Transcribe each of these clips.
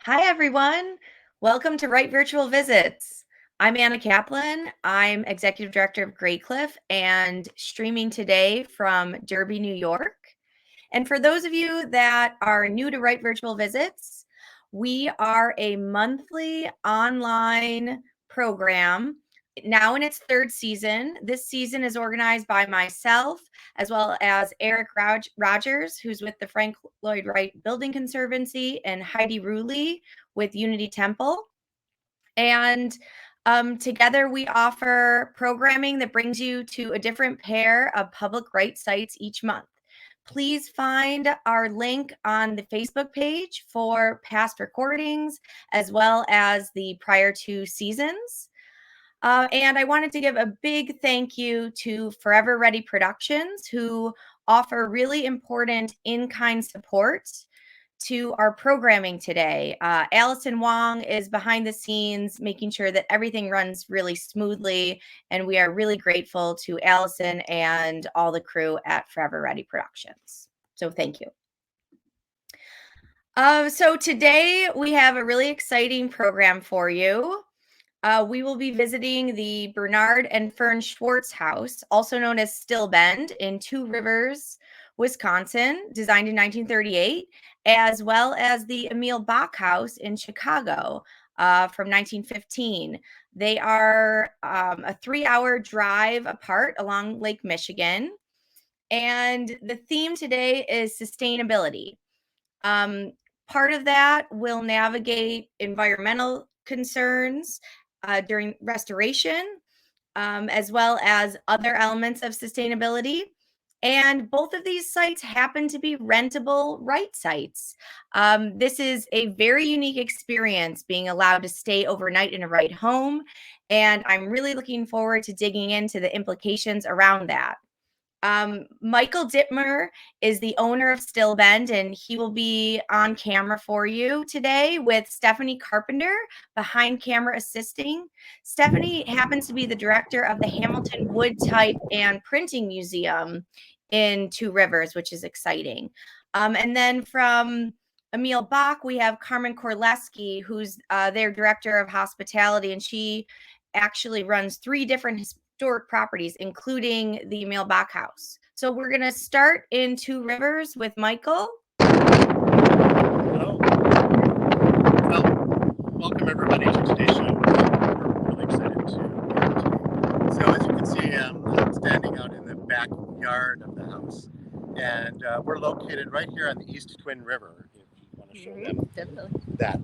Hi, everyone. Welcome to Wright Virtual Visits. I'm Anna Kaplan. I'm Executive Director of Graycliff and streaming today from Derby, New York. And for those of you that are new to Wright Virtual Visits, we are a monthly online program now in its third season. This season is organized by myself as well as Eric Rogers, who's with the Frank Lloyd Wright Building Conservancy, and Heidi Ruley with Unity Temple. And together we offer programming that brings you to a different pair of public rights sites each month. Please find our link on the Facebook page for past recordings as well as the prior two seasons. And I wanted to give a big thank you to Forever Ready Productions, who offer really important in-kind support to our programming today. Allison Wong is behind the scenes, making sure that everything runs really smoothly. And we are really grateful to Allison and all the crew at Forever Ready Productions. So thank you. So today we have a really exciting program for you. We will be visiting the Bernard and Fern Schwartz house, also known as Still Bend, in Two Rivers, Wisconsin, designed in 1938, as well as the Emil Bach house in Chicago from 1915. They are a 3-hour drive apart along Lake Michigan. And the theme today is sustainability. Part of that will navigate environmental concerns during restoration, as well as other elements of sustainability. And both of these sites happen to be rentable Wright sites. This is a very unique experience, being allowed to stay overnight in a Wright home. And I'm really looking forward to digging into the implications around that. Michael Dittmer is the owner of Still Bend, and he will be on camera for you today with Stephanie Carpenter behind camera assisting. Stephanie happens to be the director of the Hamilton Wood Type and Printing Museum in Two Rivers, which is exciting. And then from Emil Bach, we have Carmen Korleski, who's their director of hospitality, and she actually runs 3 different historic properties, including the Emil Bach house. So we're going to start in Two Rivers with Michael. Hello. Well, welcome everybody to today's show. We're really excited to be here today. So as you can see, I'm standing out in the backyard of the house, and we're located right here on the East Twin River. If you want to show them that,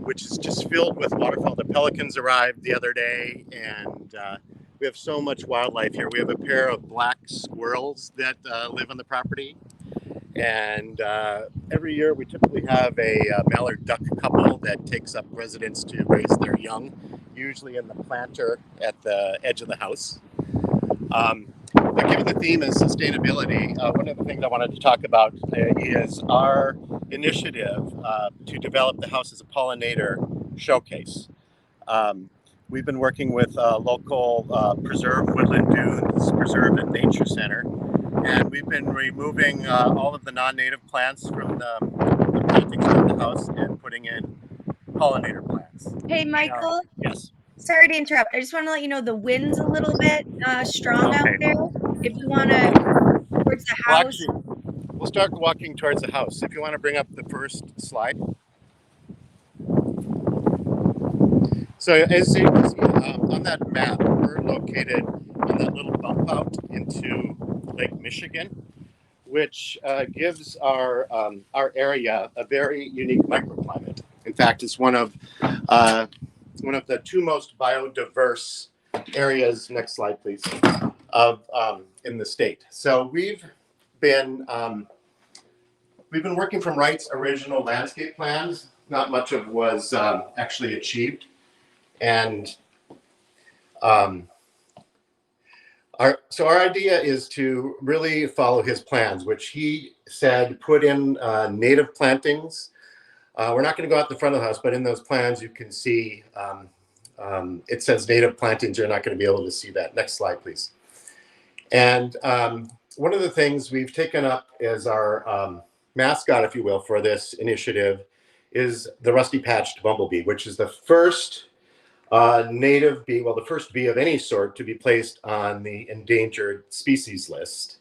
which is just filled with waterfowl. The pelicans arrived the other day, and we have so much wildlife here. We have a pair of black squirrels that live on the property, and every year we typically have a mallard duck couple that takes up residence to raise their young, usually in the planter at the edge of the house. But given the theme is sustainability, one of the things I wanted to talk about is our initiative to develop the house as a pollinator showcase. We've been working with local preserve, Woodland Dunes Preserve and Nature Center, and we've been removing all of the non-native plants from the plantings around the house and putting in pollinator plants. Hey, Michael. Yes. Sorry to interrupt. I just want to let you know the wind's a little bit strong out there. If you want to towards the house. Well, actually, we'll start walking towards the house. If you want to bring up the first slide. So as you can see on that map, we're located in that little bump out into Lake Michigan, which gives our area a very unique microclimate. In fact, it's one of the 2 most biodiverse areas. Next slide, please. Of in the state. So we've been working from Wright's original landscape plans. Not much of was actually achieved, and our idea is to really follow his plans, which he said put in native plantings. We're not going to go out the front of the house, but in those plans you can see it says native plantings. You're not going to be able to see that. Next slide, please. And one of the things we've taken up as our mascot, if you will, for this initiative is the rusty-patched bumblebee, which is the first native bee, well, the first bee of any sort to be placed on the endangered species list.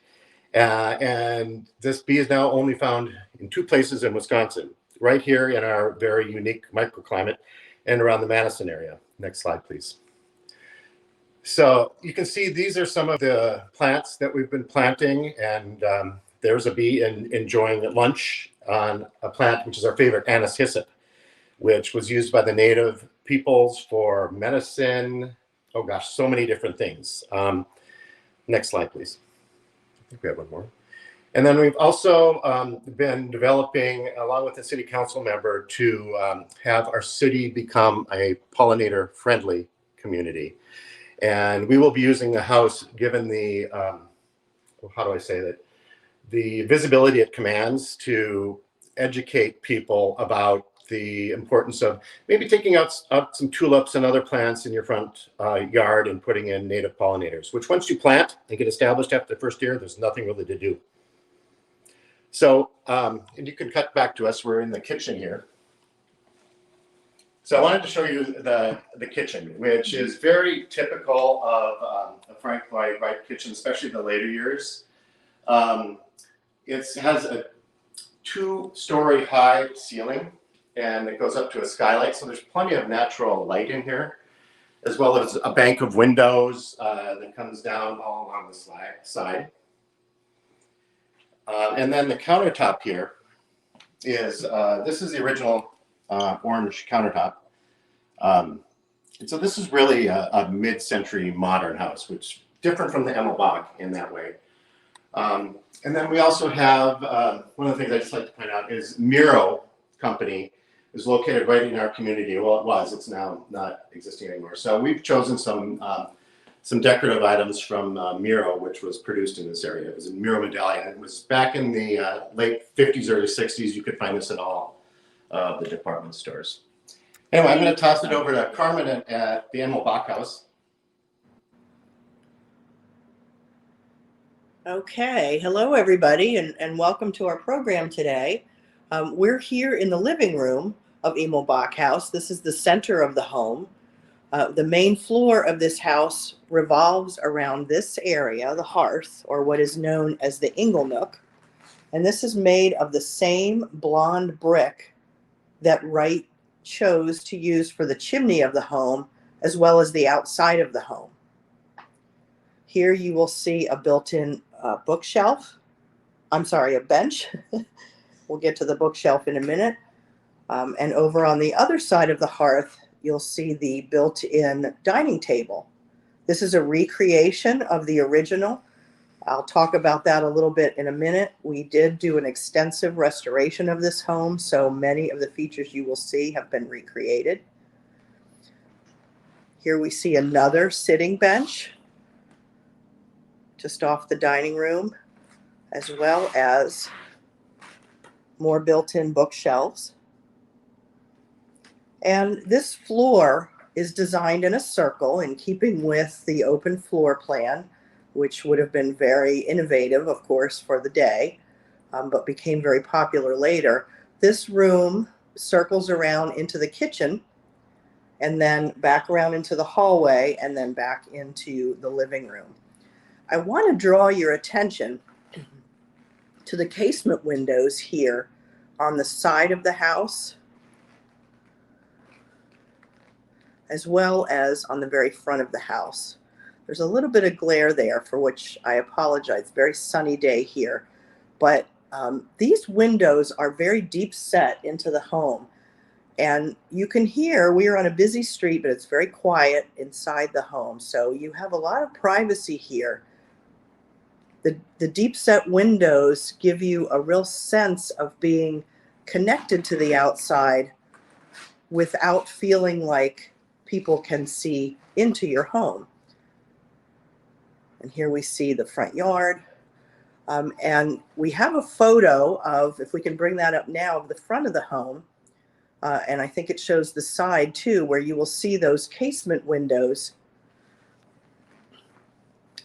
And this bee is now only found in 2 places in Wisconsin, right here in our very unique microclimate and around the Madison area. Next slide, please. So you can see these are some of the plants that we've been planting, and there's a bee enjoying lunch on a plant, which is our favorite, Anise hyssop, which was used by the native peoples for medicine. Oh gosh, so many different things. Next slide, please. I think we have one more. And then we've also been developing, along with the city council member, to have our city become a pollinator-friendly community. And we will be using the house, given the, how do I say that, the visibility it commands, to educate people about the importance of maybe taking out some tulips and other plants in your front yard and putting in native pollinators, which once you plant and get established after the first year, there's nothing really to do. So, and you can cut back to us. We're in the kitchen here. So I wanted to show you the kitchen, which is very typical of a Frank Lloyd Wright kitchen, especially the later years. It has a 2-story high ceiling, and it goes up to a skylight. So there's plenty of natural light in here, as well as a bank of windows that comes down all along the side. And then the countertop here is, this is the original orange countertop. And so this is really a mid-century modern house, which is different from the Emil Bach in that way. And then we also have, one of the things I just like to point out is Miro Company is located right in our community. Well, it was, it's now not existing anymore. So we've chosen some decorative items from Miro, which was produced in this area. It was a Miro medallion. It was back in the late 50s, early 60s. You could find this at all the department stores. Anyway, I'm going to toss it over to Carmen at the Emil Bach House. Okay, hello everybody, and welcome to our program today. We're here in the living room of Emil Bach House. This is the center of the home. The main floor of this house revolves around this area, the hearth, or what is known as the ingle nook. And this is made of the same blonde brick that Wright chose to use for the chimney of the home, as well as the outside of the home. Here you will see a built-in bookshelf. I'm sorry, a bench. We'll get to the bookshelf in a minute. And over on the other side of the hearth, you'll see the built-in dining table. This is a recreation of the original. I'll talk about that a little bit in a minute. We did do an extensive restoration of this home, so many of the features you will see have been recreated. Here we see another sitting bench just off the dining room, as well as more built-in bookshelves. And this floor is designed in a circle in keeping with the open floor plan, which would have been very innovative, of course, for the day, but became very popular later. This room circles around into the kitchen, and then back around into the hallway, and then back into the living room. I want to draw your attention to the casement windows here on the side of the house, as well as on the very front of the house. There's a little bit of glare there, for which I apologize. Very sunny day here, but these windows are very deep set into the home. And you can hear, we are on a busy street, but it's very quiet inside the home. So you have a lot of privacy here. The deep set windows give you a real sense of being connected to the outside without feeling like people can see into your home. And here we see the front yard. And we have a photo of, if we can bring that up now, of the front of the home. And I think it shows the side too, where you will see those casement windows.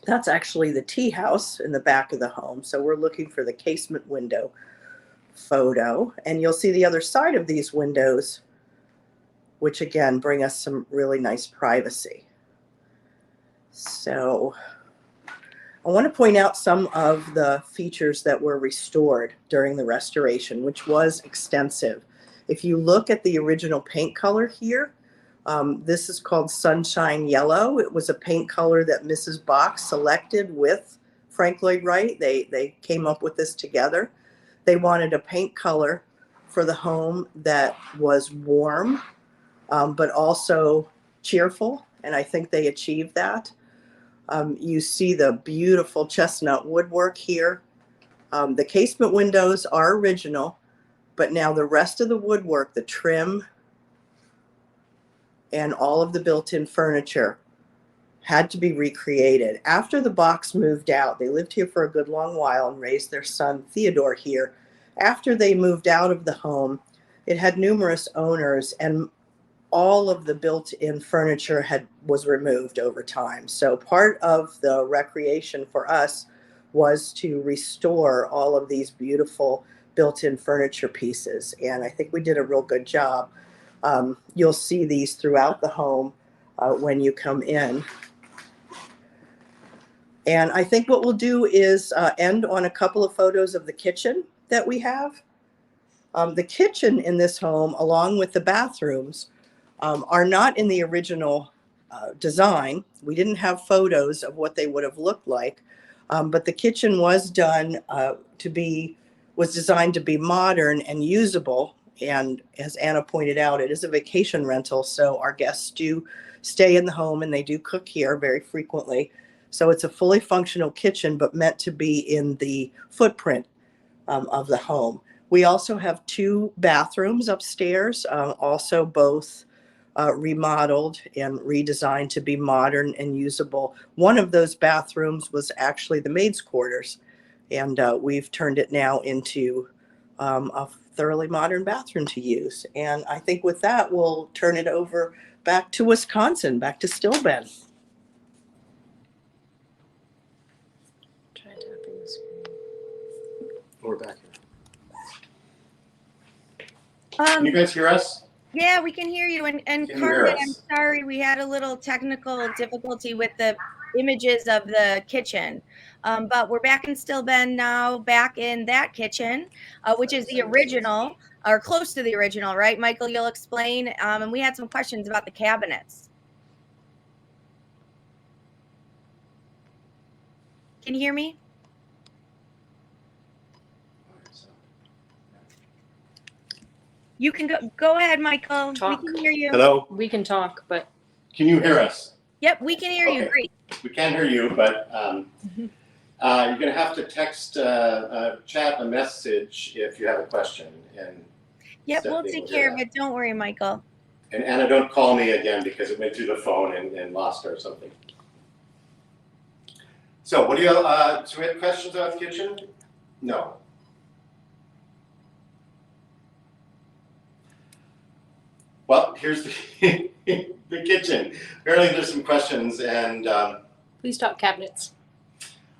That's actually the tea house in the back of the home. So we're looking for the casement window photo, and you'll see the other side of these windows, which again bring us some really nice privacy. So I want to point out some of the features that were restored during the restoration, which was extensive. If you look at the original paint color here, this is called Sunshine Yellow. It was a paint color that Mrs. Bach selected with Frank Lloyd Wright. They came up with this together. They wanted a paint color for the home that was warm, but also cheerful, and I think they achieved that. You see the beautiful chestnut woodwork here. The casement windows are original, but now the rest of the woodwork, the trim, and all of the built-in furniture had to be recreated. After the Bachs moved out, they lived here for a good long while and raised their son Theodore here. After they moved out of the home, it had numerous owners, and all of the built-in furniture was removed over time. So part of the recreation for us was to restore all of these beautiful built-in furniture pieces, and I think we did a real good job. You'll see these throughout the home when you come in. And I think what we'll do is end on a couple of photos of the kitchen that we have. The kitchen in this home, along with the bathrooms, are not in the original design. We didn't have photos of what they would have looked like, but the kitchen was designed to be modern and usable. And as Anna pointed out, it is a vacation rental, so our guests do stay in the home and they do cook here very frequently. So it's a fully functional kitchen, but meant to be in the footprint of the home. We also have 2 bathrooms upstairs, also both remodeled and redesigned to be modern and usable. One of those bathrooms was actually the maid's quarters, and we've turned it now into a thoroughly modern bathroom to use. And I think with that, we'll turn it over back to Wisconsin, back to Still Bend. Try tapping the screen. We're back here. Um, Can you guys hear us? Yeah, we can hear you. And Can you hear Carmen, us? I'm sorry, we had a little technical difficulty with the images of the kitchen. But we're back in Still Bend now, back in that kitchen, which is the original, or close to the original, right? Michael, you'll explain. And we had some questions about the cabinets. Can you hear me? You can go ahead, Michael. Talk. We can hear you. Hello? We can talk, but Can you hear us? Yep, we can hear you. Okay. Great. We can hear you, but you're going to have to text, chat a message if you have a question. And Yep, we'll Stephanie take will do care of that. it. Don't worry, Michael. And Anna, don't call me again because it went through the phone and lost or something. So what do you, so we have questions about the kitchen? No. Well, here's the, the kitchen. Apparently there's some questions and please talk cabinets.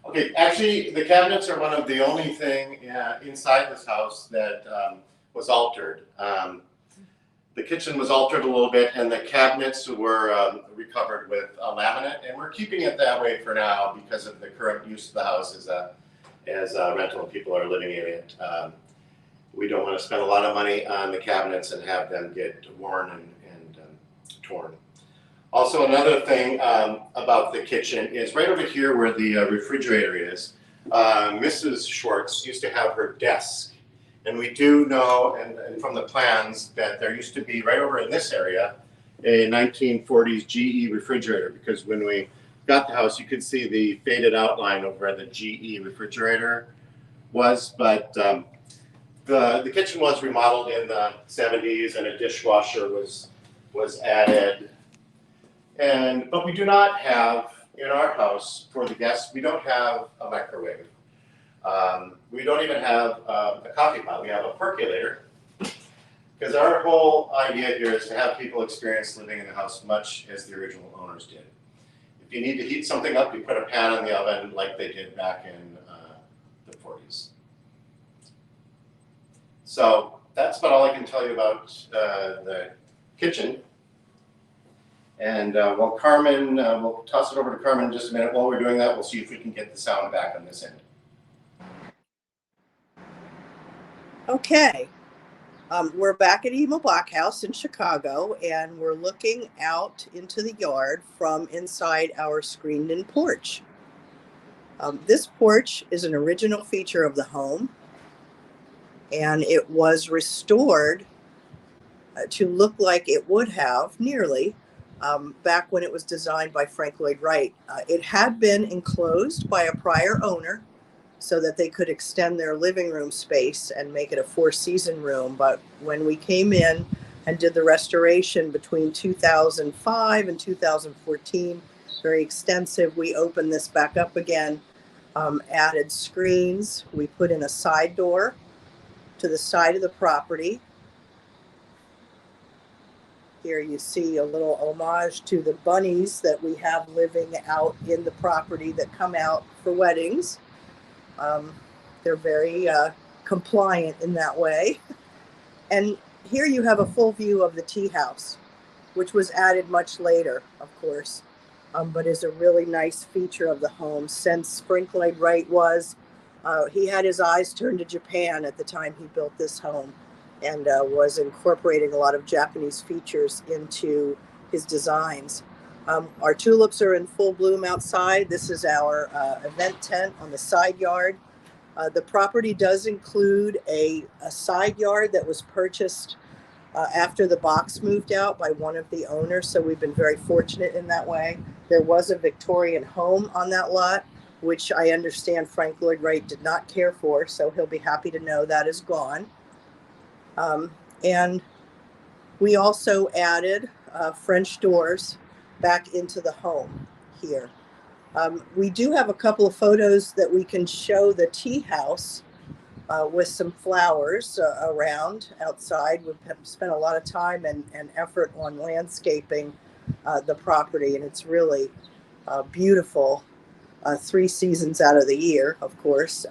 okay, actually the cabinets are one of the only thing inside this house that was altered. The kitchen was altered a little bit and the cabinets were recovered with a laminate, and we're keeping it that way for now because of the current use of the house as a rental and people are living in it. We don't want to spend a lot of money on the cabinets and have them get worn and torn. Also, another thing about the kitchen is right over here where the refrigerator is, Mrs. Schwartz used to have her desk. And we do know, and from the plans, that there used to be right over in this area, a 1940s GE refrigerator, because when we got the house, you could see the faded outline of where the GE refrigerator was, but the kitchen was remodeled in the 70s and a dishwasher was added. But we do not have, in our house, for the guests, we don't have a microwave. We don't even have a coffee pot. We have a percolator. Because our whole idea here is to have people experience living in the house much as the original owners did. If you need to heat something up, you put a pan in the oven like they did back in the 40s. So that's about all I can tell you about the kitchen. And while Carmen, we'll toss it over to Carmen in just a minute. While we're doing that, we'll see if we can get the sound back on this end. Okay. We're back at Emil Bach House in Chicago, and we're looking out into the yard from inside our screened-in porch. This porch is an original feature of the home, and it was restored to look like it would have nearly back when it was designed by Lloyd Wright. It had been enclosed by a prior owner so that they could extend their living room space and make it a four-season room. But when we came in and did the restoration between 2005 and 2014, very extensive, we opened this back up again, added screens. We put in a side door to the side of the property. Here you see a little homage to the bunnies that we have living out in the property that come out for weddings. They're very compliant in that way. And here you have a full view of the tea house, which was added much later, of course, but is a really nice feature of the home. Since Lloyd Wright he had his eyes turned to Japan at the time he built this home, and was incorporating a lot of Japanese features into his designs. Our tulips are in full bloom outside. This is our event tent on the side yard. The property does include a side yard that was purchased after the Bachs moved out by one of the owners, so we've been very fortunate in that way. There was a Victorian home on that lot, which I understand Lloyd Wright did not care for, so he'll be happy to know that is gone. And we also added French doors back into the home here. We do have a couple of photos that we can show the tea house with some flowers around outside. We've spent a lot of time and effort on landscaping the property, and it's really beautiful 3 seasons out of the year, of course.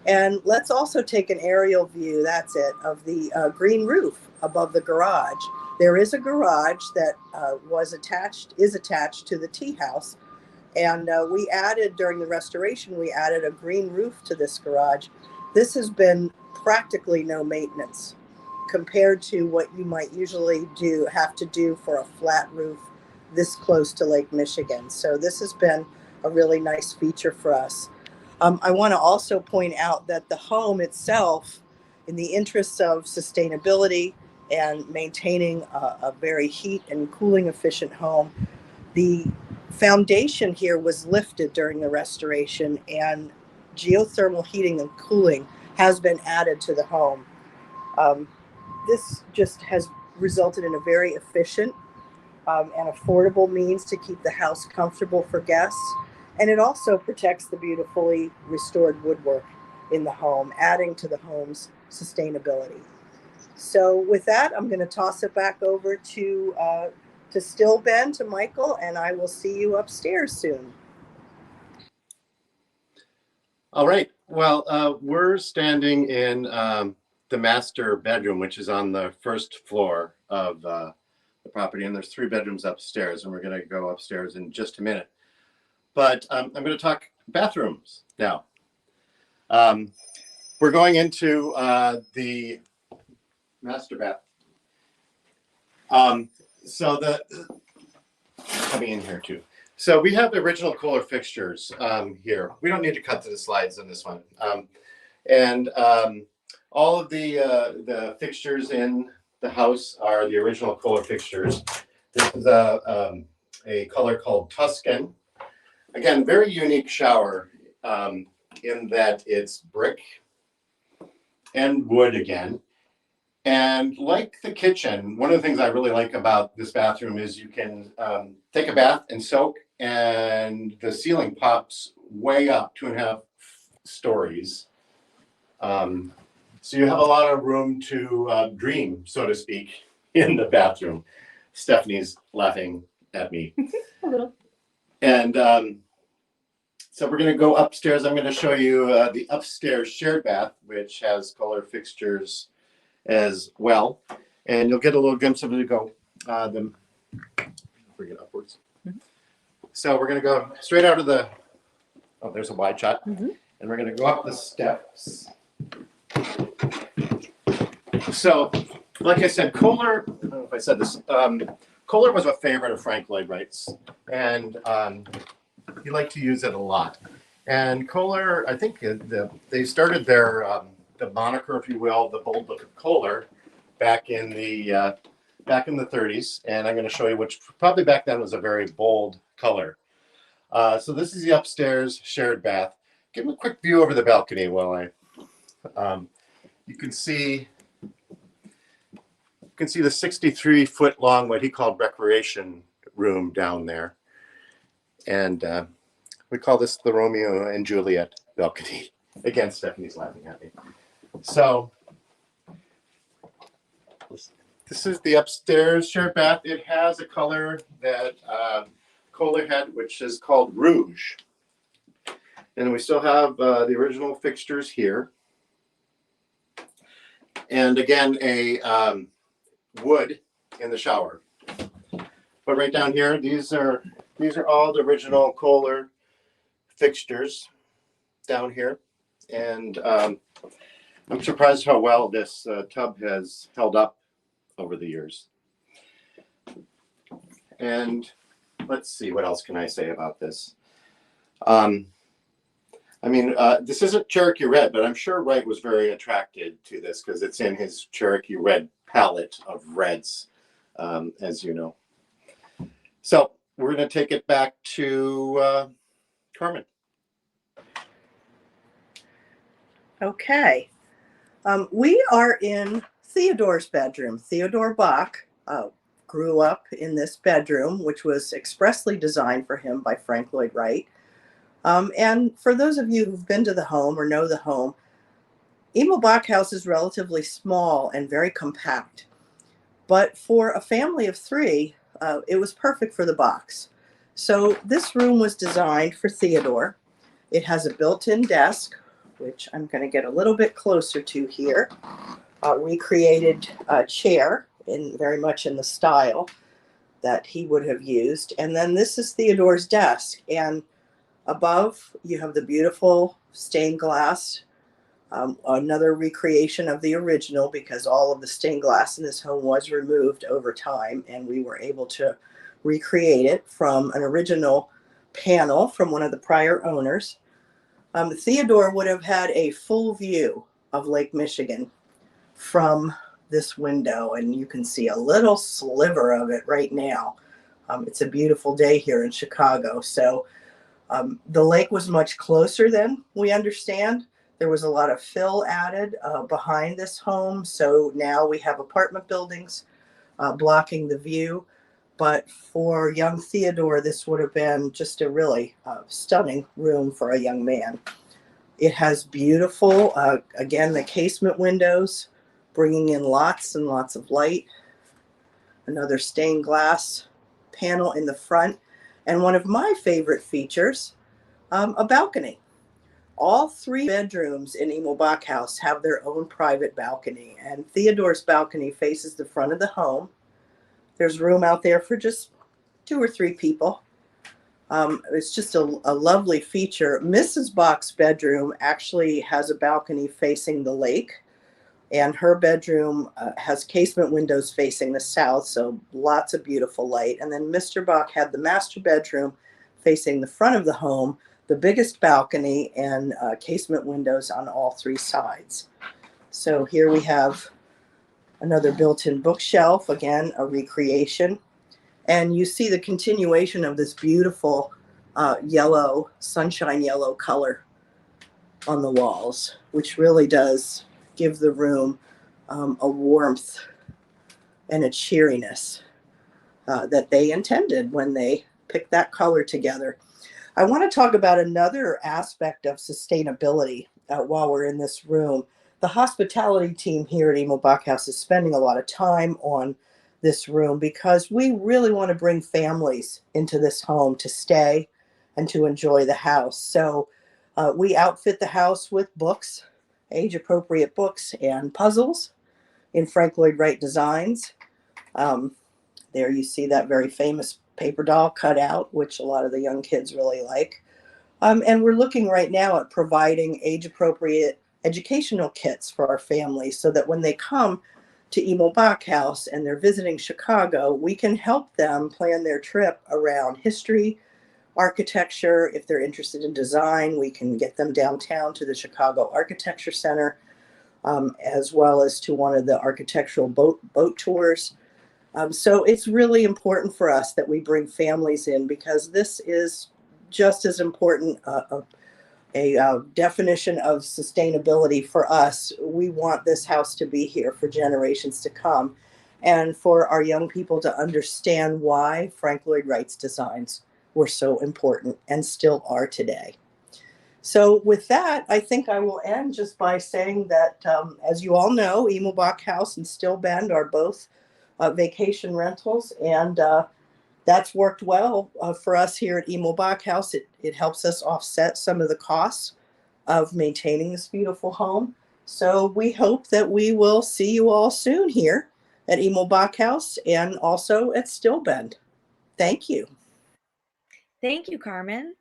And let's also take an aerial view, that's it, of the green roof above the garage. There is a garage that is attached to the tea house. And we added, during the restoration, we added a green roof to this garage. This has been practically no maintenance compared to what you might usually have to do for a flat roof this close to Lake Michigan. So this has been a really nice feature for us. I want to also point out that the home itself, in the interests of sustainability and maintaining a very heat and cooling efficient home, the foundation here was lifted during the restoration, and geothermal heating and cooling has been added to the home. This just has resulted in a very efficient and affordable means to keep the house comfortable for guests. And it also protects the beautifully restored woodwork in the home, adding to the home's sustainability. So with that, I'm going to toss it back over to Still Ben, to Michael, and I will see you upstairs soon. All right. Well, we're standing in the master bedroom, which is on the first floor of the property, and there's 3 bedrooms upstairs, and we're going to go upstairs in just a minute. But I'm going to talk bathrooms now. We're going into the master bath. Coming in here too. So we have the original Kohler fixtures here. We don't need to cut to the slides on this one. All of the fixtures in the house are the original Kohler fixtures. This is a color called Tuscan. Again, very unique shower in that it's brick and wood again. And like the kitchen, one of the things I really like about this bathroom is you can take a bath and soak, and the ceiling pops way up 2.5 stories. So you have a lot of room to dream, so to speak, in the bathroom. Stephanie's laughing at me. A little. And so we're going to go upstairs. I'm going to show you the upstairs shared bath, which has Kohler fixtures as well. And you'll get a little glimpse of it to go. Bring it upwards. So we're going to go straight out of the, oh, there's a wide shot. And we're going to go up the steps. So, like I said, Kohler, I don't know if I said this, Kohler was a favorite of Frank Lloyd Wright's, and he liked to use it a lot. And Kohler, I think they started their, the moniker, if you will, the bold look of Kohler back in the 30s. And I'm going to show you which probably back then was a very bold color. So this is the upstairs shared bath. Give them a quick view over the balcony while you can see the 63-foot long, what he called recreation room down there. And we call this the Romeo and Juliet balcony. Again, Stephanie's laughing at me. So this is the upstairs shared bath. It has a color that Kohler had, which is called rouge. And we still have the original fixtures here. And again, a wood in the shower. But right down here, these are all the original Kohler fixtures down here. And I'm surprised how well this tub has held up over the years. And let's see, what else can I say about this? I mean, this isn't Cherokee Red, but I'm sure Wright was very attracted to this because it's in his Cherokee Red palette of reds, as you know. So we're going to take it back to Carmen. Okay. We are in Theodore's bedroom. Theodore Bach grew up in this bedroom, which was expressly designed for him by Frank Lloyd Wright. And for those of you who've been to the home or know the home, Emil Bach House is relatively small and very compact. But for a family of three, it was perfect for the Bachs. So this room was designed for Theodore. It has a built-in desk, which I'm going to get a little bit closer to here. Recreated chair, very much in the style that he would have used. And then this is Theodore's desk. And above, you have the beautiful stained glass, another recreation of the original because all of the stained glass in this home was removed over time, and we were able to recreate it from an original panel from one of the prior owners. Theodore would have had a full view of Lake Michigan from this window, and you can see a little sliver of it right now. It's a beautiful day here in Chicago. So the lake was much closer than we understand. There was a lot of fill added behind this home. So now we have apartment buildings blocking the view. But for young Theodore, this would have been just a really stunning room for a young man. It has beautiful, again, the casement windows, bringing in lots and lots of light. Another stained glass panel in the front. And one of my favorite features, a balcony. All three bedrooms in Emil Bach House have their own private balcony. And Theodore's balcony faces the front of the home. There's room out there for just 2 or 3 people. It's just a lovely feature. Mrs. Bach's bedroom actually has a balcony facing the lake. And her bedroom has casement windows facing the south, so lots of beautiful light. And then Mr. Bach had the master bedroom facing the front of the home, the biggest balcony, and casement windows on all 3 sides. So here we have another built-in bookshelf, again, a recreation. And you see the continuation of this beautiful yellow, sunshine yellow color on the walls, which really does give the room a warmth and a cheeriness that they intended when they picked that color together. I want to talk about another aspect of sustainability while we're in this room. The hospitality team here at Emil Bach House is spending a lot of time on this room because we really want to bring families into this home to stay and to enjoy the house. So we outfit the house with books, age-appropriate books and puzzles in Frank Lloyd Wright designs. There you see that very famous paper doll cutout, which a lot of the young kids really like. And we're looking right now at providing age-appropriate educational kits for our families so that when they come to Emil Bach House and they're visiting Chicago, we can help them plan their trip around history, architecture. If they're interested in design, we can get them downtown to the Chicago Architecture Center, as well as to one of the architectural boat tours. So it's really important for us that we bring families in, because this is just as important a definition of sustainability for us. We want this house to be here for generations to come, and for our young people to understand why Frank Lloyd Wright's designs were so important and still are today. So with that, I think I will end just by saying that, as you all know, Emil Bach House and Still Bend are both vacation rentals, and that's worked well for us here at Emil Bach House. It helps us offset some of the costs of maintaining this beautiful home. So we hope that we will see you all soon here at Emil Bach House and also at Still Bend. Thank you. Thank you, Carmen.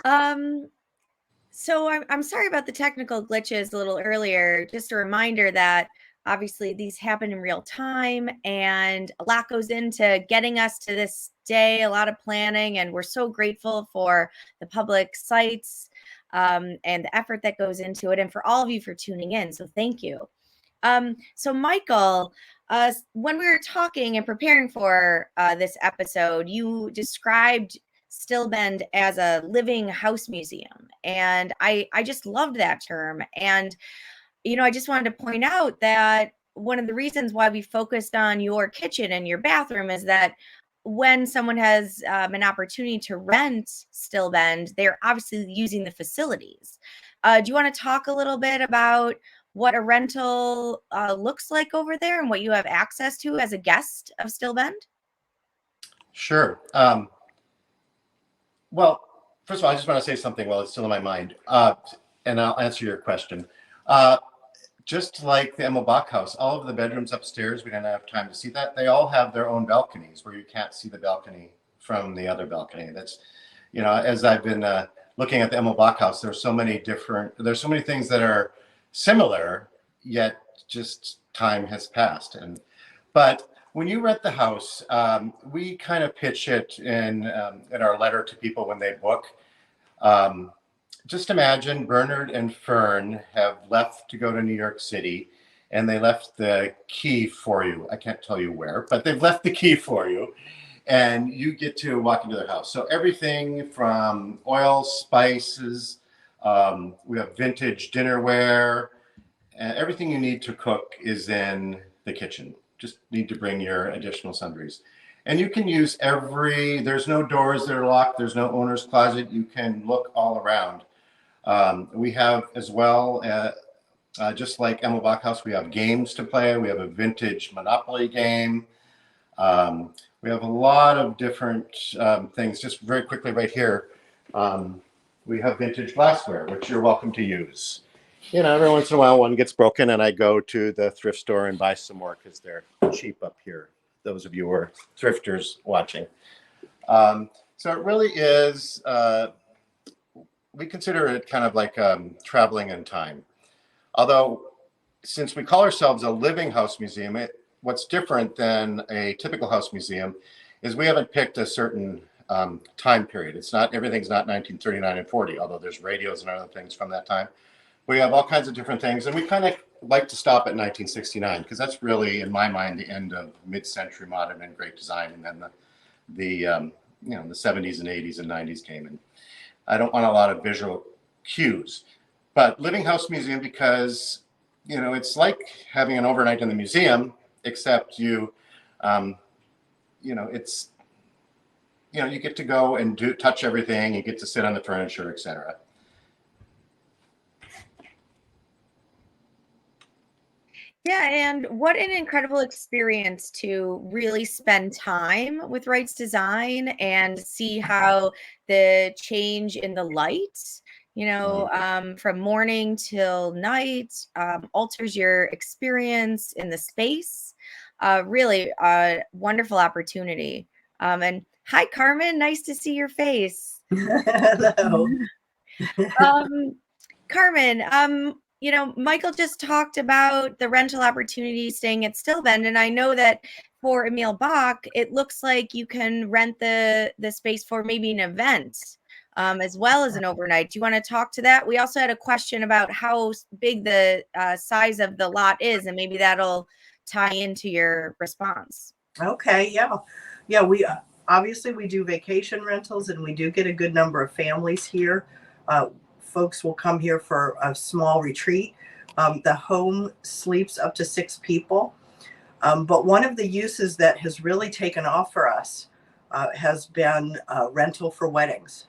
So I'm sorry about the technical glitches a little earlier. Just a reminder that obviously these happen in real time and a lot goes into getting us to this day, a lot of planning, and we're so grateful for the public sites and the effort that goes into it, and for all of you for tuning in. So thank you. So Michael, when we were talking and preparing for this episode, you described Still Bend as a living house museum, and I just loved that term. And I just wanted to point out that one of the reasons why we focused on your kitchen and your bathroom is that when someone has an opportunity to rent Still Bend, they're obviously using the facilities. Do you want to talk a little bit about what a rental looks like over there and what you have access to as a guest of Still Bend? Sure. Well, first of all, I just want to say something while it's still in my mind, and I'll answer your question. Just like the Emil Bach House, all of the bedrooms upstairs, we didn't have time to see that. They all have their own balconies where you can't see the balcony from the other balcony. That's, as I've been looking at the Emil Bach House, there's so many things that are similar, yet just time has passed. But when you rent the house, we kind of pitch it in our letter to people when they book. Just imagine Bernard and Fern have left to go to New York City, and they left the key for you. I can't tell you where, but they've left the key for you, and you get to walk into their house. So everything from oil, spices, we have vintage dinnerware, and everything you need to cook is in the kitchen. Just need to bring your additional sundries. And you can use there's no doors that are locked. There's no owner's closet. You can look all around. We have as well, just like Emil Bach House, we have games to play. We have a vintage Monopoly game. We have a lot of different things. Just very quickly right here, we have vintage glassware, which you're welcome to use. Every once in a while one gets broken and I go to the thrift store and buy some more because they're cheap up here. Those of you who are thrifters watching. So it really is, we consider it kind of like traveling in time. Although, since we call ourselves a living house museum, what's different than a typical house museum is we haven't picked a certain time period. Everything's not 1939 and 40, although there's radios and other things from that time. We have all kinds of different things, and we kind of like to stop at 1969 because that's really, in my mind, the end of mid-century modern and great design, and then the 70s and 80s and 90s came in. I don't want a lot of visual cues, but living house museum because it's like having an overnight in the museum, except you get to go and touch everything. You get to sit on the furniture, etc. Yeah, and what an incredible experience to really spend time with Wright's design and see how the change in the lights, from morning till night, alters your experience in the space. Really a wonderful opportunity. And hi, Carmen. Nice to see your face. Hello. Carmen, Michael just talked about the rental opportunity staying at Stillbend, and I know that for Emil Bach, it looks like you can rent the space for maybe an event as well as an overnight. Do you want to talk to that? We also had a question about how big the size of the lot is, and maybe that'll tie into your response. Okay, yeah. We obviously we do vacation rentals, and we do get a good number of families here. Folks will come here for a small retreat. The home sleeps up to 6 people. But one of the uses that has really taken off for us has been rental for weddings.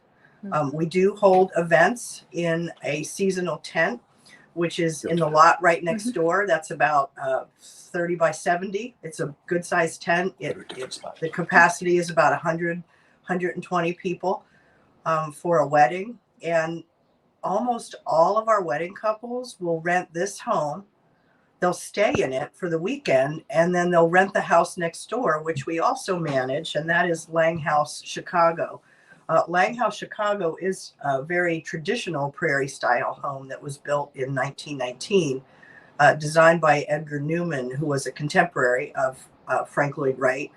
We do hold events in a seasonal tent, which is in the lot right next door. That's about 30 by 70. It's a good sized tent. The capacity is about 120 people for a wedding. And almost all of our wedding couples will rent this home. They'll stay in it for the weekend, and then they'll rent the house next door, which we also manage, and that is Langhouse Chicago. Langhouse Chicago is a very traditional prairie-style home that was built in 1919, designed by Edgar Newman, who was a contemporary of Frank Lloyd Wright.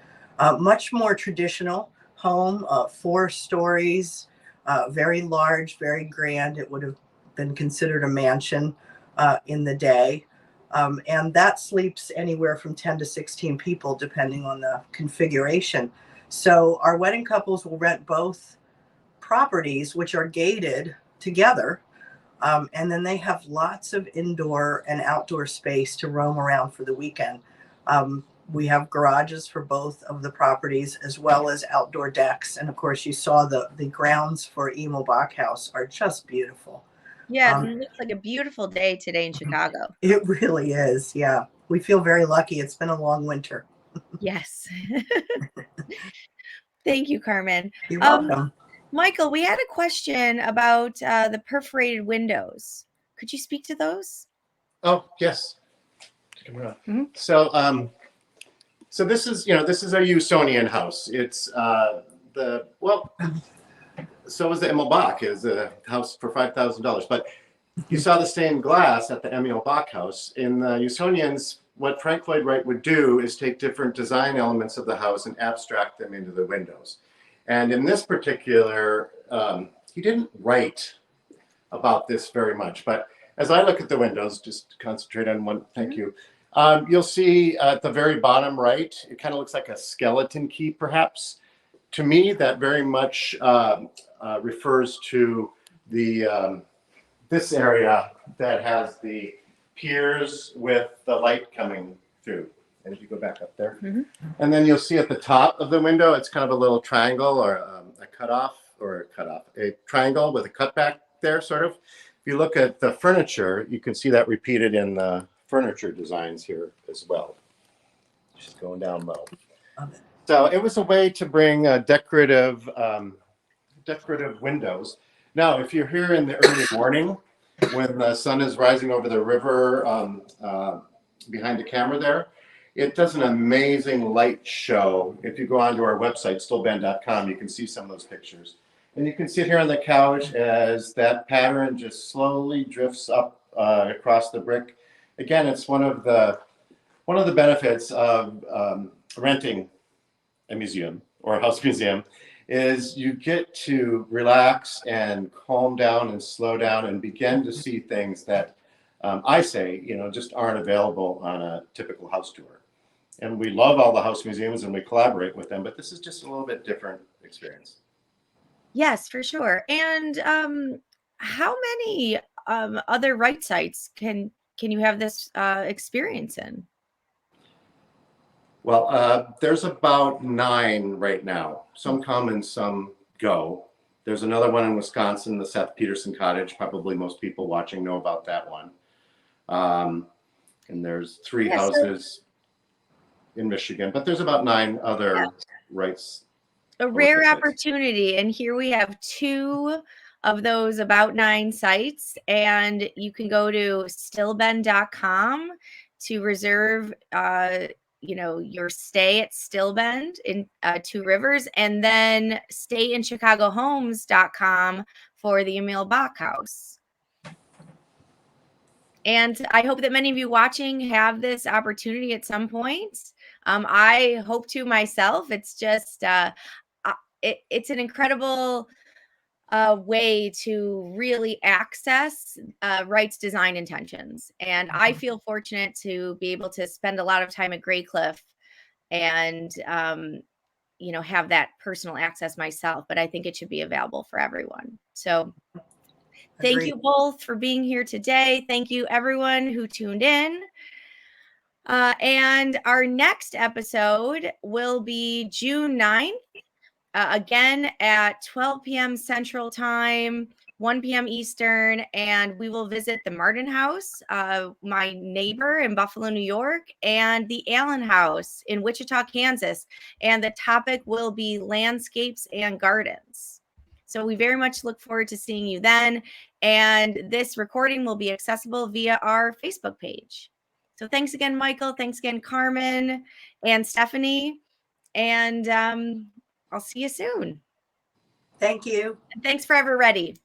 Much more traditional home, 4 stories, very large, very grand. It would have been considered a mansion in the day. And that sleeps anywhere from 10 to 16 people, depending on the configuration. So our wedding couples will rent both properties, which are gated together. And then they have lots of indoor and outdoor space to roam around for the weekend. We have garages for both of the properties, as well as outdoor decks. And of course, you saw the grounds for Emil Bach House are just beautiful. Yeah, it looks like a beautiful day today in Chicago. It really is. Yeah. We feel very lucky. It's been a long winter. Yes. Thank you, Carmen. You're welcome. Michael, we had a question about the perforated windows. Could you speak to those? Oh, yes. So, so this is a Usonian house. It's so is the Emil Bach, is a house for $5,000. But you saw the stained glass at the Emil Bach house. In the Usonians, what Frank Lloyd Wright would do is take different design elements of the house and abstract them into the windows. And in this particular, he didn't write about this very much. But as I look at the windows, just to concentrate on one, thank you. You'll see at the very bottom right, it kind of looks like a skeleton key, perhaps. To me, that very much refers to the this area that has the piers with the light coming through. And if you go back up there, and then you'll see at the top of the window, it's kind of a little triangle or a triangle with a cutback there, sort of. If you look at the furniture, you can see that repeated in the furniture designs here as well. Just going down low. So it was a way to bring decorative windows. Now, if you're here in the early morning, when the sun is rising over the river behind the camera there, it does an amazing light show. If you go onto our website, stillbend.com, you can see some of those pictures. And you can sit here on the couch as that pattern just slowly drifts up across the brick. Again, it's one of the benefits of renting a museum or a house museum is you get to relax and calm down and slow down and begin to see things that I say, just aren't available on a typical house tour. And we love all the house museums and we collaborate with them, but this is just a little bit different experience. Yes, for sure. And how many other Wright sites can you have this experience in? Well, there's about 9 right now. Some come and some go. There's another one in Wisconsin, the Seth Peterson Cottage. Probably most people watching know about that one. And there's 3 houses in Michigan, but there's about 9 other Wrights. A rare opportunity. And here we have 2 of those about 9 sites, and you can go to stillbend.com to reserve your stay at Stillbend in Two Rivers, and then stayinchicagohomes.com for the Emil Bach house. And I hope that many of you watching have this opportunity at some point. I hope to myself. It's just it's an incredible way to really access Wright's design intentions. And I feel fortunate to be able to spend a lot of time at Gray Cliff and have that personal access myself. But I think it should be available for everyone. So thank Agreed. you both for being here today. Thank you, everyone who tuned in. And our next episode will be June 9th, again at 12 p.m. Central Time, 1 p.m. Eastern, and we will visit the Martin House, my neighbor in Buffalo, New York, and the Allen House in Wichita, Kansas. And the topic will be landscapes and gardens. So we very much look forward to seeing you then. And this recording will be accessible via our Facebook page. So thanks again, Michael. Thanks again, Carmen and Stephanie. And I'll see you soon. Thank you. And thanks for Ever Ready.